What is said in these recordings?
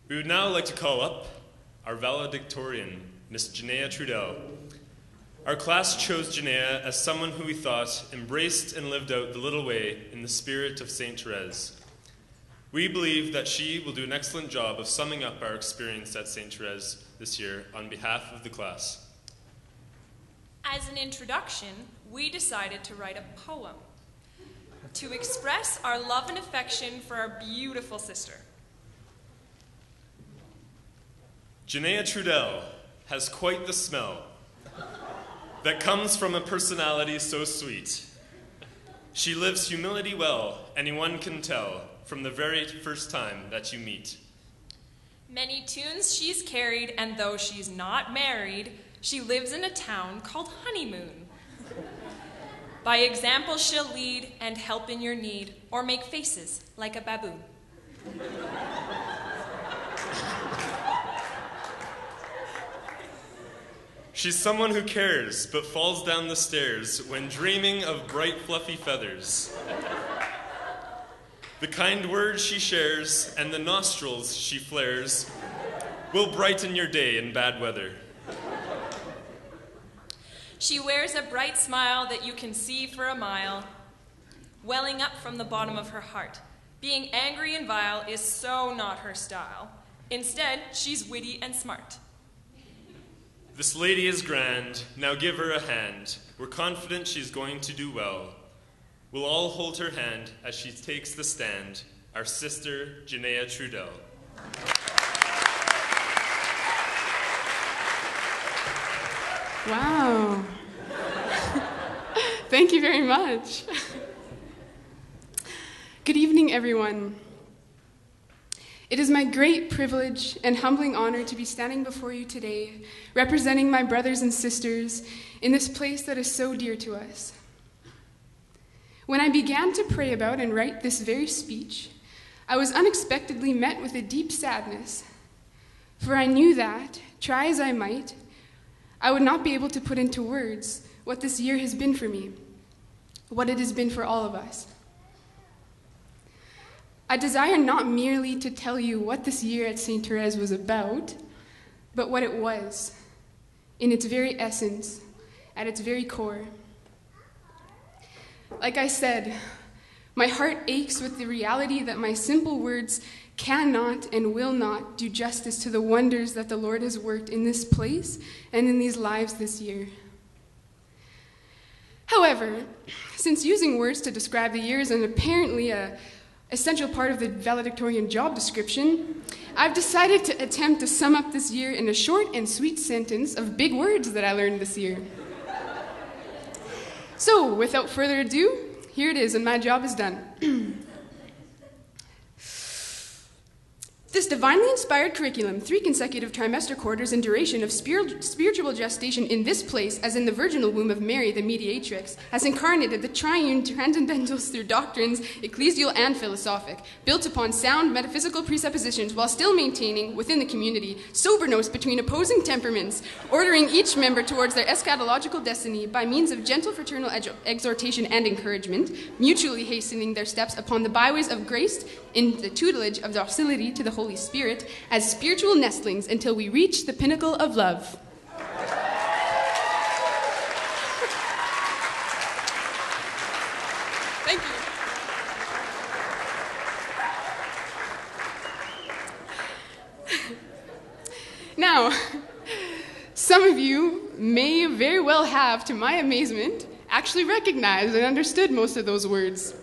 We would now like to call up our valedictorian, Miss Janaya Trudel. Our class chose Janaya as someone who we thought embraced and lived out the little way in the spirit of St. Therese. We believe that she will do an excellent job of summing up our experience at St. Therese this year on behalf of the class. As an introduction, we decided to write a poem to express our love and affection for our beautiful sister. Janaya Trudel has quite the smell that comes from a personality so sweet. She lives humility well, anyone can tell, from the very first time that you meet. Many tunes she's carried, and though she's not married, she lives in a town called Honeymoon. By example she'll lead and help in your need, or make faces like a baboon. She's someone who cares, but falls down the stairs when dreaming of bright fluffy feathers. The kind words she shares and the nostrils she flares will brighten your day in bad weather. She wears a bright smile that you can see for a mile, welling up from the bottom of her heart. Being angry and vile is so not her style. Instead, she's witty and smart. This lady is grand, now give her a hand. We're confident she's going to do well. We'll all hold her hand as she takes the stand, our sister, Janaya Trudel. Wow. Thank you very much. Good evening, everyone. It is my great privilege and humbling honor to be standing before you today, representing my brothers and sisters in this place that is so dear to us. When I began to pray about and write this very speech, I was unexpectedly met with a deep sadness, for I knew that, try as I might, I would not be able to put into words what this year has been for me, what it has been for all of us. I desire not merely to tell you what this year at St. Therese was about, but what it was, in its very essence, at its very core. Like I said, my heart aches with the reality that my simple words cannot and will not do justice to the wonders that the Lord has worked in this place and in these lives this year. However, since using words to describe the year is an apparently essential part of the valedictorian job description, I've decided to attempt to sum up this year in a short and sweet sentence of big words that I learned this year. So, without further ado, here it is, and my job is done. This divinely inspired curriculum, 3 consecutive trimester quarters in duration of spiritual gestation in this place, as in the virginal womb of Mary, the mediatrix, has incarnated the triune transcendentals through doctrines, ecclesial and philosophic, built upon sound metaphysical presuppositions while still maintaining, within the community, soberness between opposing temperaments, ordering each member towards their eschatological destiny by means of gentle fraternal exhortation and encouragement, mutually hastening their steps upon the byways of grace in the tutelage of docility to the Holy Spirit as spiritual nestlings until we reach the pinnacle of love. Thank you. Now, some of you may very well have, to my amazement, actually recognized and understood most of those words.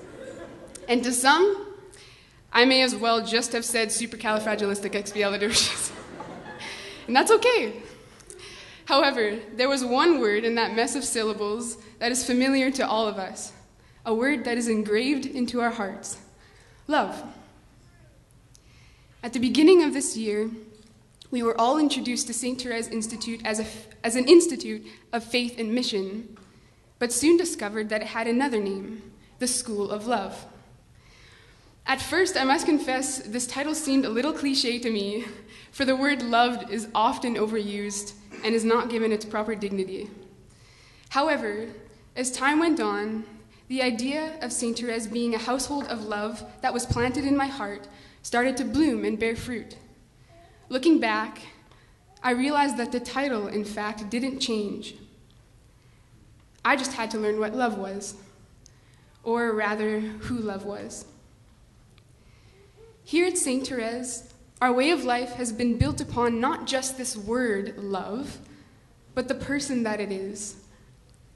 And to some, I may as well just have said supercalifragilisticexpialidocious. And that's okay. However, there was one word in that mess of syllables that is familiar to all of us, a word that is engraved into our hearts: love. At the beginning of this year, we were all introduced to St. Therese Institute as an institute of faith and mission, but soon discovered that it had another name, the School of Love. At first, I must confess, this title seemed a little cliche to me, for the word loved is often overused and is not given its proper dignity. However, as time went on, the idea of St. Therese being a household of love that was planted in my heart started to bloom and bear fruit. looking back, I realized that the title, in fact, didn't change. I just had to learn what love was, or rather, who love was. Here at St. Therese, our way of life has been built upon not just this word, love, but the person that it is,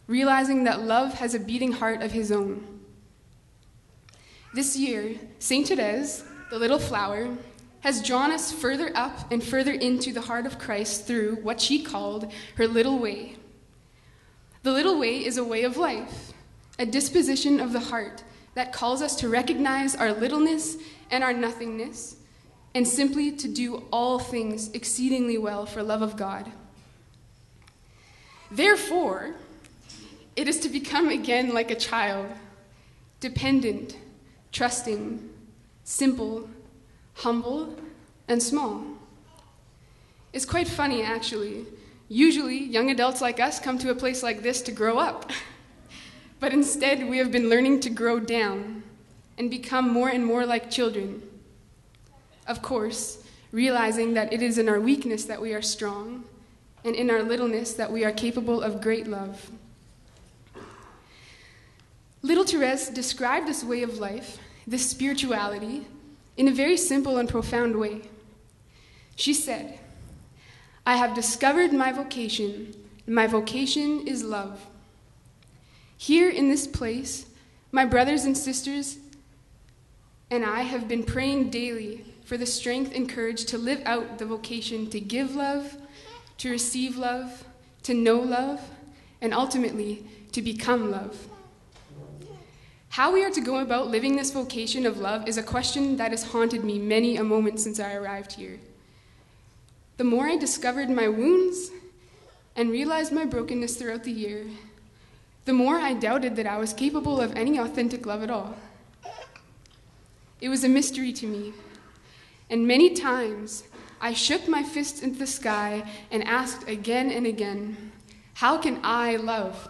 realizing that love has a beating heart of his own. This year, St. Therese, the little flower, has drawn us further up and further into the heart of Christ through what she called her little way. The little way is a way of life, a disposition of the heart that calls us to recognize our littleness and our nothingness, and simply to do all things exceedingly well for love of God. Therefore, it is to become again like a child, dependent, trusting, simple, humble, and small. It's quite funny, actually. Usually, young adults like us come to a place like this to grow up. But instead, we have been learning to grow down and become more and more like children. Of course, realizing that it is in our weakness that we are strong, and in our littleness that we are capable of great love. Little Therese described this way of life, this spirituality, in a very simple and profound way. She said, "I have discovered my vocation, and my vocation is love." Here in this place, my brothers and sisters and I have been praying daily for the strength and courage to live out the vocation to give love, to receive love, to know love, and ultimately to become love. How we are to go about living this vocation of love is a question that has haunted me many a moment since I arrived here. The more I discovered my wounds and realized my brokenness throughout the year, the more I doubted that I was capable of any authentic love at all. It was a mystery to me, and many times I shook my fists into the sky and asked again and again, how can I love?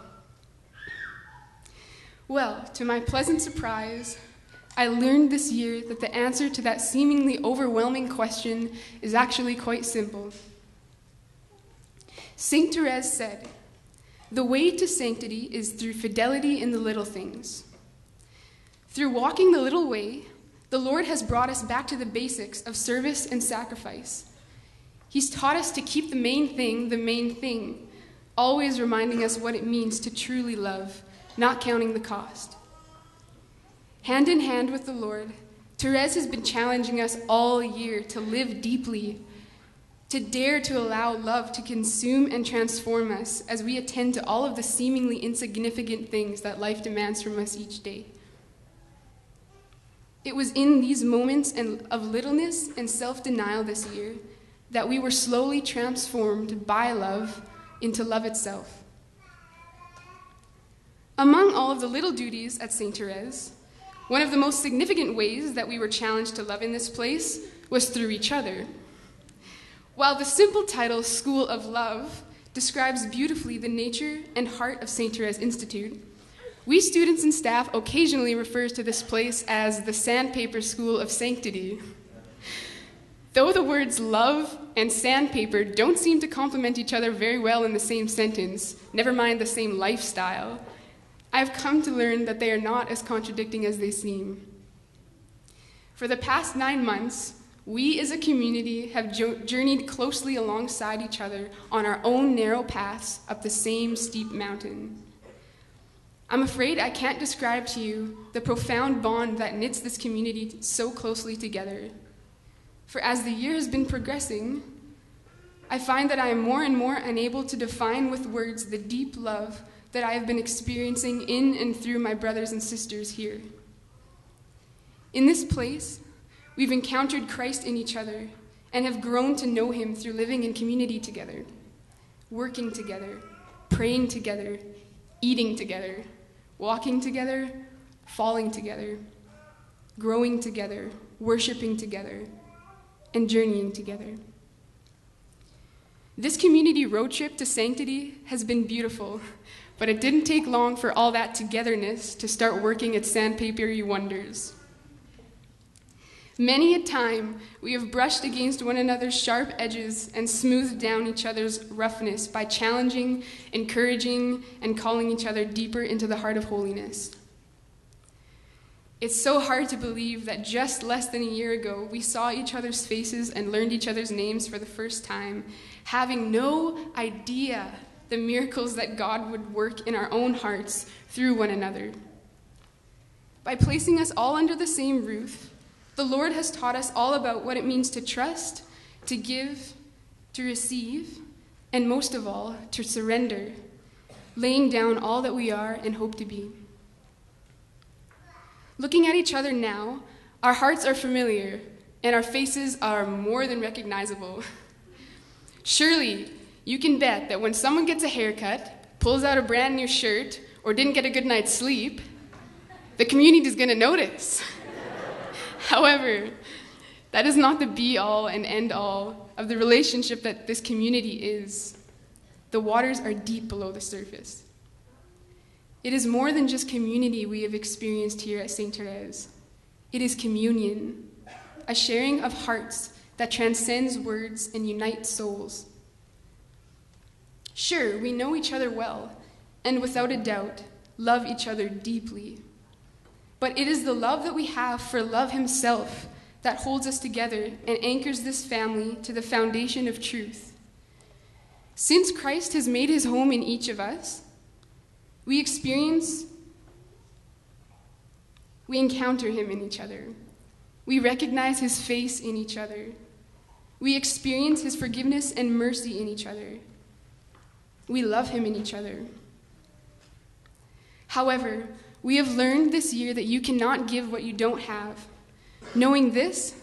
Well, to my pleasant surprise, I learned this year that the answer to that seemingly overwhelming question is actually quite simple. St. Therese said, "The way to sanctity is through fidelity in the little things." Through walking the little way, the Lord has brought us back to the basics of service and sacrifice. He's taught us to keep the main thing, always reminding us what it means to truly love, not counting the cost. Hand in hand with the Lord, Therese has been challenging us all year to live deeply, to dare to allow love to consume and transform us as we attend to all of the seemingly insignificant things that life demands from us each day. It was in these moments of littleness and self-denial this year that we were slowly transformed by love into love itself. Among all of the little duties at St. Therese, one of the most significant ways that we were challenged to love in this place was through each other. While the simple title, School of Love, describes beautifully the nature and heart of St. Therese Institute, we students and staff occasionally refers to this place as the Sandpaper School of Sanctity. Though the words love and sandpaper don't seem to complement each other very well in the same sentence, never mind the same lifestyle, I've come to learn that they are not as contradicting as they seem. For the past 9 months, we as a community have journeyed closely alongside each other on our own narrow paths up the same steep mountain. I'm afraid I can't describe to you the profound bond that knits this community so closely together. For as the year has been progressing, I find that I am more and more unable to define with words the deep love that I have been experiencing in and through my brothers and sisters here. In this place, we've encountered Christ in each other and have grown to know him through living in community together, working together, praying together, eating together, walking together, falling together, growing together, worshiping together, and journeying together. This community road trip to sanctity has been beautiful, but it didn't take long for all that togetherness to start working its sandpapery wonders. Many a time we have brushed against one another's sharp edges and smoothed down each other's roughness by challenging, encouraging, and calling each other deeper into the heart of holiness. It's so hard to believe that just less than a year ago, we saw each other's faces and learned each other's names for the first time, having no idea the miracles that God would work in our own hearts through one another. By placing us all under the same roof, the Lord has taught us all about what it means to trust, to give, to receive, and most of all, to surrender, laying down all that we are and hope to be. Looking at each other now, our hearts are familiar, and our faces are more than recognizable. Surely, you can bet that when someone gets a haircut, pulls out a brand new shirt, or didn't get a good night's sleep, the community is going to notice. However, that is not the be-all and end-all of the relationship that this community is. The waters are deep below the surface. It is more than just community we have experienced here at St. Therese. It is communion, a sharing of hearts that transcends words and unites souls. Sure, we know each other well, and without a doubt, love each other deeply. But it is the love that we have for love himself that holds us together and anchors this family to the foundation of truth. Since Christ has made his home in each of us, we encounter him in each other. We recognize his face in each other. We experience his forgiveness and mercy in each other. We love him in each other. However, we have learned this year that you cannot give what you don't have. Knowing this,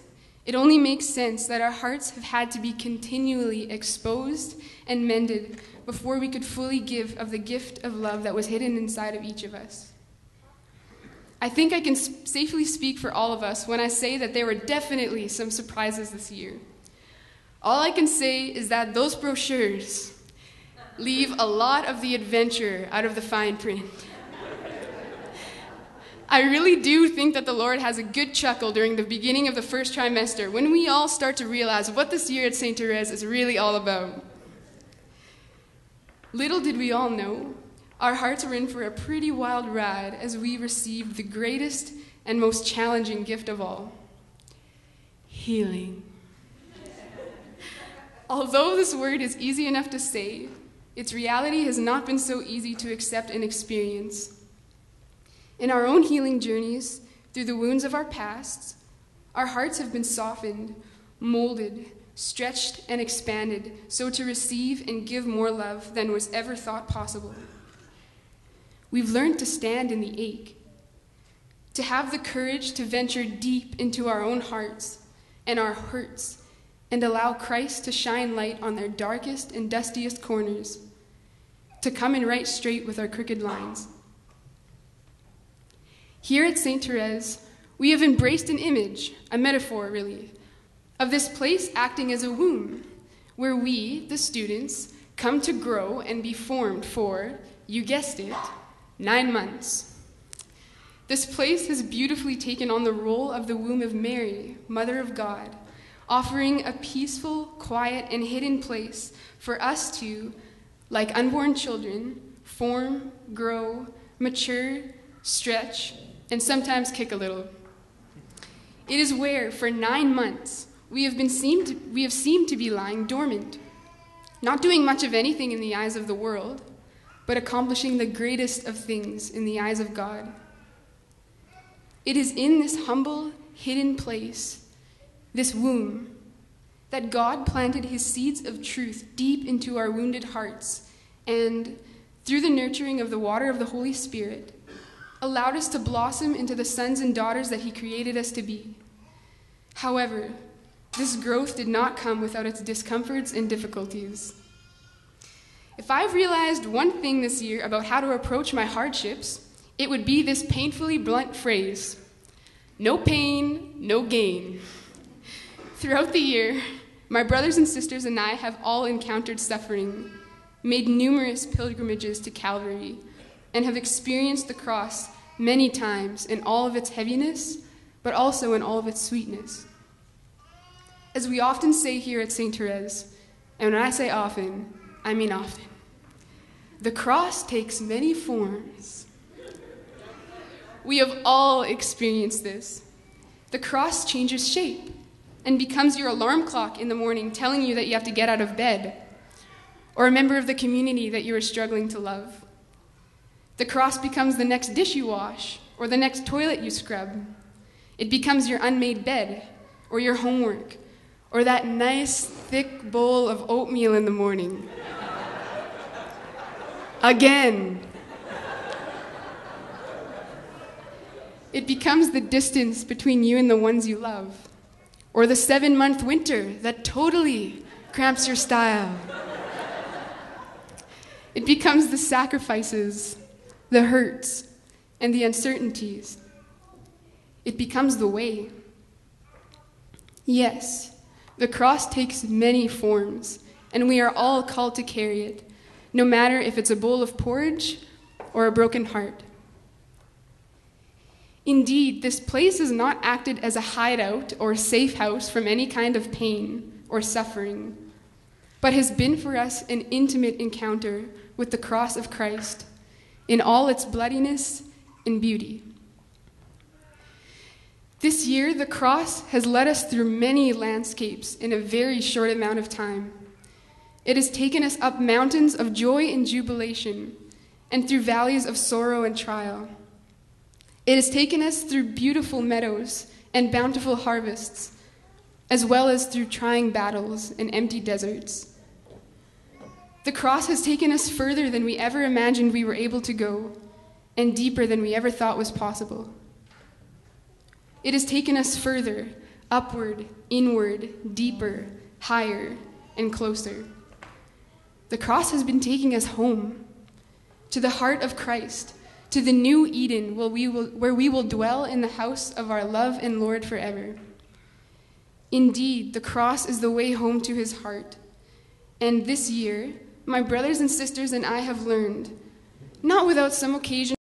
it only makes sense that our hearts have had to be continually exposed and mended before we could fully give of the gift of love that was hidden inside of each of us. I think I can safely speak for all of us when I say that there were definitely some surprises this year. All I can say is that those brochures leave a lot of the adventure out of the fine print. I really do think that the Lord has a good chuckle during the beginning of the first trimester when we all start to realize what this year at St. Therese is really all about. Little did we all know, our hearts were in for a pretty wild ride as we received the greatest and most challenging gift of all, healing. Although this word is easy enough to say, its reality has not been so easy to accept and experience. In our own healing journeys, through the wounds of our pasts, our hearts have been softened, molded, stretched, and expanded so to receive and give more love than was ever thought possible. We've learned to stand in the ache, to have the courage to venture deep into our own hearts and our hurts and allow Christ to shine light on their darkest and dustiest corners, to come in right straight with our crooked lines. Here at St. Therese, we have embraced an image, a metaphor really, of this place acting as a womb, where we, the students, come to grow and be formed for, you guessed it, 9 months. This place has beautifully taken on the role of the womb of Mary, Mother of God, offering a peaceful, quiet, and hidden place for us to, like unborn children, form, grow, mature, stretch, and sometimes kick a little. It is where, for 9 months, we have seemed to be lying dormant, not doing much of anything in the eyes of the world, but accomplishing the greatest of things in the eyes of God. It is in this humble, hidden place, this womb, that God planted his seeds of truth deep into our wounded hearts and, through the nurturing of the water of the Holy Spirit, allowed us to blossom into the sons and daughters that he created us to be. However, this growth did not come without its discomforts and difficulties. If I've realized one thing this year about how to approach my hardships, it would be this painfully blunt phrase: no pain, no gain. Throughout the year, my brothers and sisters and I have all encountered suffering, made numerous pilgrimages to Calvary, and have experienced the cross many times in all of its heaviness, but also in all of its sweetness. As we often say here at St. Therese, and when I say often, I mean often, the cross takes many forms. We have all experienced this. The cross changes shape and becomes your alarm clock in the morning telling you that you have to get out of bed, or a member of the community that you are struggling to love. The cross becomes the next dish you wash, or the next toilet you scrub. It becomes your unmade bed, or your homework, or that nice, thick bowl of oatmeal in the morning. Again. It becomes the distance between you and the ones you love, or the 7-month winter that totally cramps your style. It becomes the sacrifices, the hurts, and the uncertainties. It becomes the way. Yes, the cross takes many forms, and we are all called to carry it, no matter if it's a bowl of porridge or a broken heart. Indeed, this place has not acted as a hideout or a safe house from any kind of pain or suffering, but has been for us an intimate encounter with the cross of Christ in all its bloodiness and beauty. This year, the cross has led us through many landscapes in a very short amount of time. It has taken us up mountains of joy and jubilation, and through valleys of sorrow and trial. It has taken us through beautiful meadows and bountiful harvests, as well as through trying battles and empty deserts. The cross has taken us further than we ever imagined we were able to go, and deeper than we ever thought was possible. It has taken us further, upward, inward, deeper, higher, and closer. The cross has been taking us home, to the heart of Christ, to the new Eden where we will dwell in the house of our love and Lord forever. Indeed, the cross is the way home to his heart. And this year, my brothers and sisters and I have learned, not without some occasion,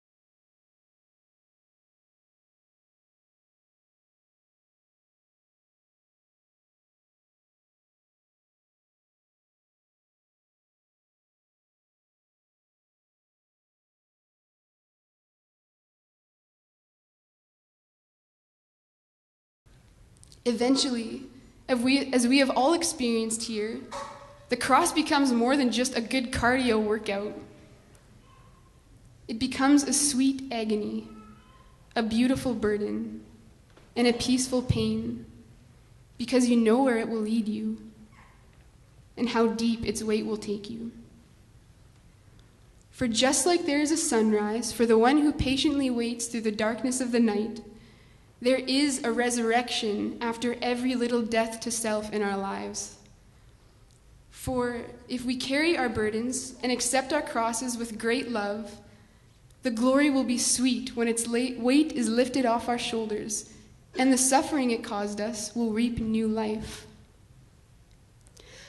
eventually, as we have all experienced here, the cross becomes more than just a good cardio workout. It becomes a sweet agony, a beautiful burden, and a peaceful pain, because you know where it will lead you and how deep its weight will take you. For just like there is a sunrise for the one who patiently waits through the darkness of the night, there is a resurrection after every little death to self in our lives. For if we carry our burdens and accept our crosses with great love, the glory will be sweet when its weight is lifted off our shoulders, and the suffering it caused us will reap new life.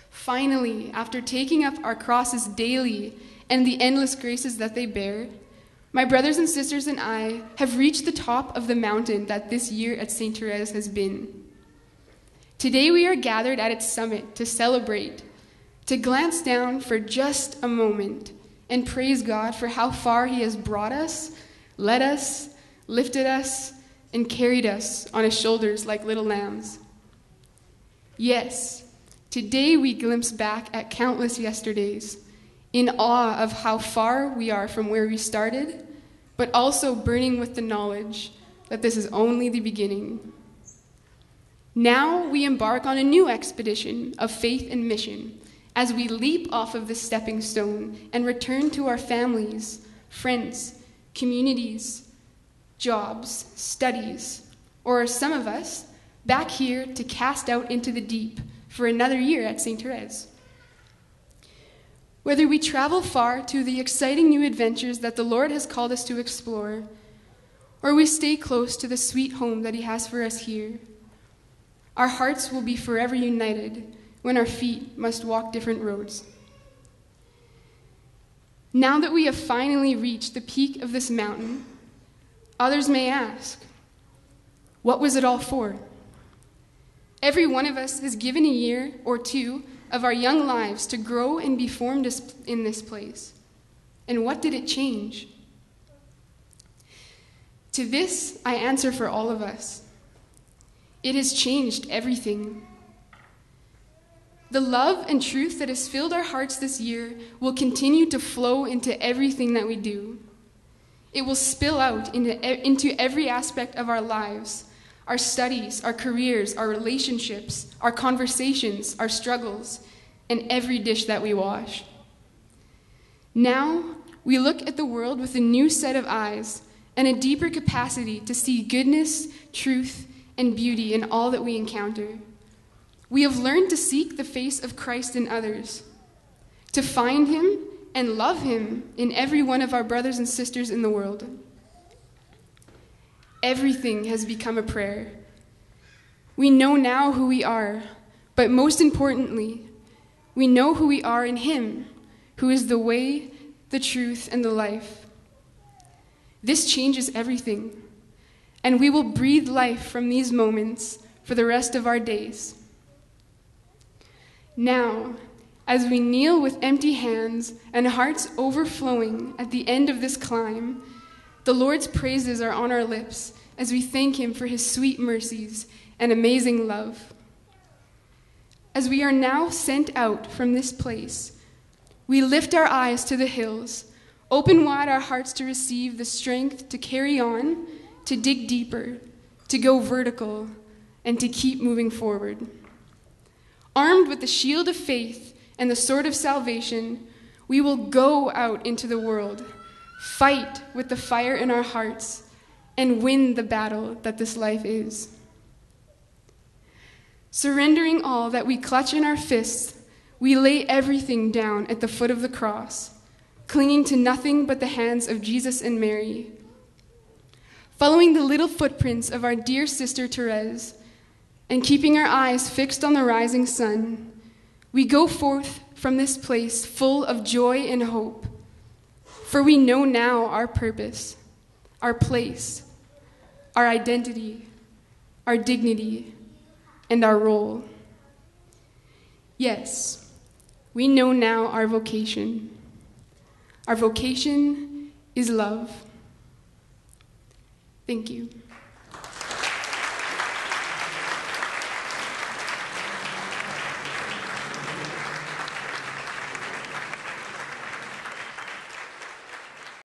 Finally, after taking up our crosses daily and the endless graces that they bear, my brothers and sisters and I have reached the top of the mountain that this year at St. Therese has been. Today we are gathered at its summit to celebrate, to glance down for just a moment and praise God for how far he has brought us, led us, lifted us, and carried us on his shoulders like little lambs. Yes, today we glimpse back at countless yesterdays, in awe of how far we are from where we started, but also burning with the knowledge that this is only the beginning. Now we embark on a new expedition of faith and mission as we leap off of this stepping stone and return to our families, friends, communities, jobs, studies, or some of us back here to cast out into the deep for another year at St. Therese. Whether we travel far to the exciting new adventures that the Lord has called us to explore, or we stay close to the sweet home that he has for us here, our hearts will be forever united when our feet must walk different roads. Now that we have finally reached the peak of this mountain, others may ask, What was it all for? Every one of us is given a year or two of our young lives to grow and be formed in this place. And what did it change? To this, I answer for all of us. It has changed everything. The love and truth that has filled our hearts this year will continue to flow into everything that we do. It will spill out into every aspect of our lives, our studies, our careers, our relationships, our conversations, our struggles, and every dish that we wash. Now, we look at the world with a new set of eyes and a deeper capacity to see goodness, truth, and beauty in all that we encounter. We have learned to seek the face of Christ in others, to find him and love him in every one of our brothers and sisters in the world. Everything has become a prayer. We know now who we are, but most importantly, we know who we are in him, who is the way, the truth, and the life. This changes everything, and we will breathe life from these moments for the rest of our days. Now, as we kneel with empty hands and hearts overflowing at the end of this climb, the Lord's praises are on our lips as we thank him for his sweet mercies and amazing love. As we are now sent out from this place, we lift our eyes to the hills, open wide our hearts to receive the strength to carry on, to dig deeper, to go vertical, and to keep moving forward. Armed with the shield of faith and the sword of salvation, we will go out into the world, fight with the fire in our hearts, and win the battle that this life is. Surrendering all that we clutch in our fists, we lay everything down at the foot of the cross, clinging to nothing but the hands of Jesus and Mary. Following the little footprints of our dear sister Therese, and keeping our eyes fixed on the rising sun, we go forth from this place full of joy and hope. For we know now our purpose, our place, our identity, our dignity, and our role. Yes, we know now our vocation. Our vocation is love. Thank you.